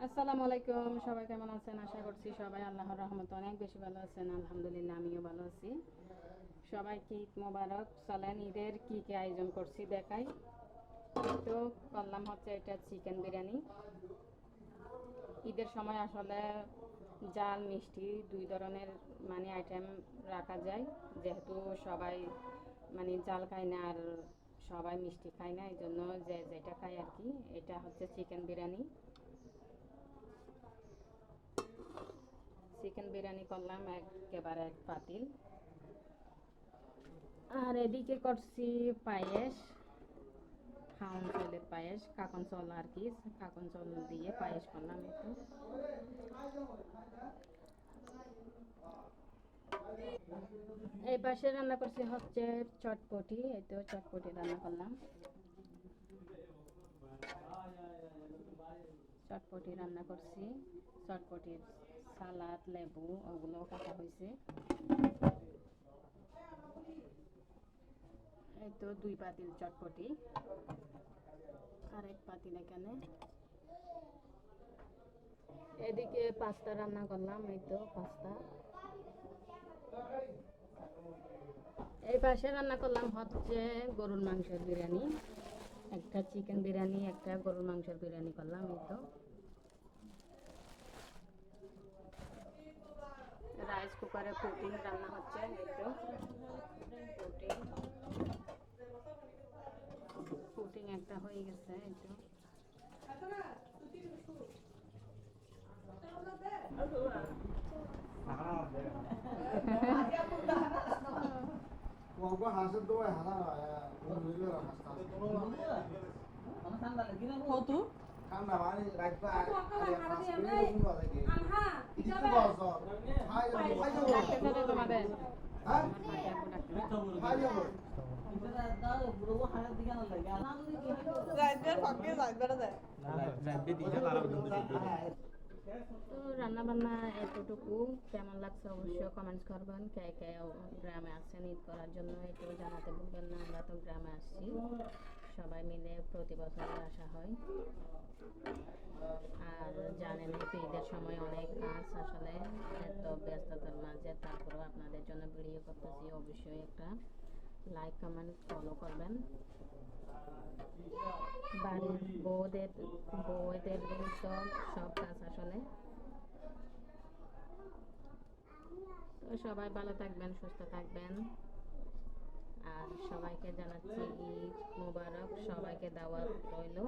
আসসালামু আলাইকুম, সবাই কেমন আছেন? আশা করছি সবাই আল্লাহর রহমতে অনেক বেশি ভালো আছেন। আলহামদুলিল্লাহ, আমিও ভালো আছি। সবাইকে ঈদ মোবারক। চলেন ঈদের কি কি আয়োজন করছি দেখাই। তো করলাম হচ্ছে এটা চিকেন বিরিয়ানি। ঈদের সময় আসলে জাল মিষ্টি দুই ধরনের আইটেম রাখা যায়, যেহেতু সবাই জাল খায় না আর সবাই মিষ্টি খায় না, এই জন্য যে যেটা খায় আর কি। এটা হচ্ছে চিকেন বিরিয়ানি। চিকেন বিরিয়ানি করলাম একেবারে এক পাতিল। আর এদিকে করছি পায়েস, খাওন চালের পায়েস, কাকন চাল আর কি, কাকন চাল দিয়ে পায়েস করলাম একটু। এই পাশে রান্না করছি হচ্ছে চটপটি, এই তো চটপটি রান্না করলাম। চটপটি রান্না করছি, চটপটির সালাদ লেবু ওগুলো কাটা হয়েছে। এই তো 2 পাতিল চটপটি, আর এক পাতিল এখানে। এদিকে পাস্তা রান্না করলাম, এই তো পাস্তা। এই পাশে রান্না করলাম হচ্ছে গরুর মাংসের বিরিয়ানি, একটা চিকেন বিরিয়ানি একটা গরুর মাংসের বিরিয়ানি করলাম। এই তো রাইস কুকারে পুটিং রান্না হচ্ছে, এই তো পুটিং পুটিং একটা হয়ে গেছে, এই তো। Walaupun hasil tuh hana umurnya lah কত kan namanya raja ada pas ini umur lagi itu bahasa hai hai ডাকতে চলে তোমাদের hah আমার ভাই আপু ডাকতে। রাইজের ফাঁকে রাইজবেরা দেয় তো রান্না বান্না এতটুকু। কেমন লাগছে অবশ্যই কমেন্টস করবেন। কে কে গ্রামে আসছেন ঈদ করার জন্য একটু জানাতে ভুলবেন না। আমরা তো গ্রামে আসছি, সবাই মিলে প্রতি বছর আসা হয়। আর জানেন তো ঈদের সময় অনেক কাজ, আসলে এত ব্যস্ততার মাঝে তারপরেও আপনাদের জন্য ভিডিও করতেছি। অবশ্যই একটা লাইক কমেন্ট ফলো করবেন। বাড়ির বউদের তো সব কাজ আসলে। তো সবাই ভালো থাকবেন, সুস্থ থাকবেন। আর সবাইকে জানাচ্ছি ঈদ মোবারক, সবাইকে দাওয়াত রইল।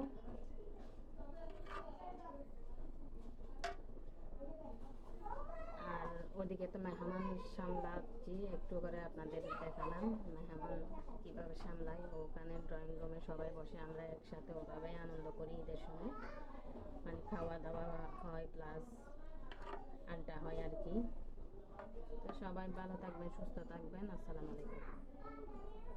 আর ওদিকে তো মেহমান সামলাচ্ছি, একটু করে আপনাদের দেখালাম মেহমান কীভাবে সামলাই। ওখানে ড্রয়িং রুমে সবাই বসে আমরা একসাথে ওভাবে আনন্দ করি ঈদের সময়, খাওয়া দাওয়া হয় প্লাস আড্ডা হয় আর কি। তো সবাই ভালো থাকবেন, সুস্থ থাকবেন। আসসালামু আলাইকুম।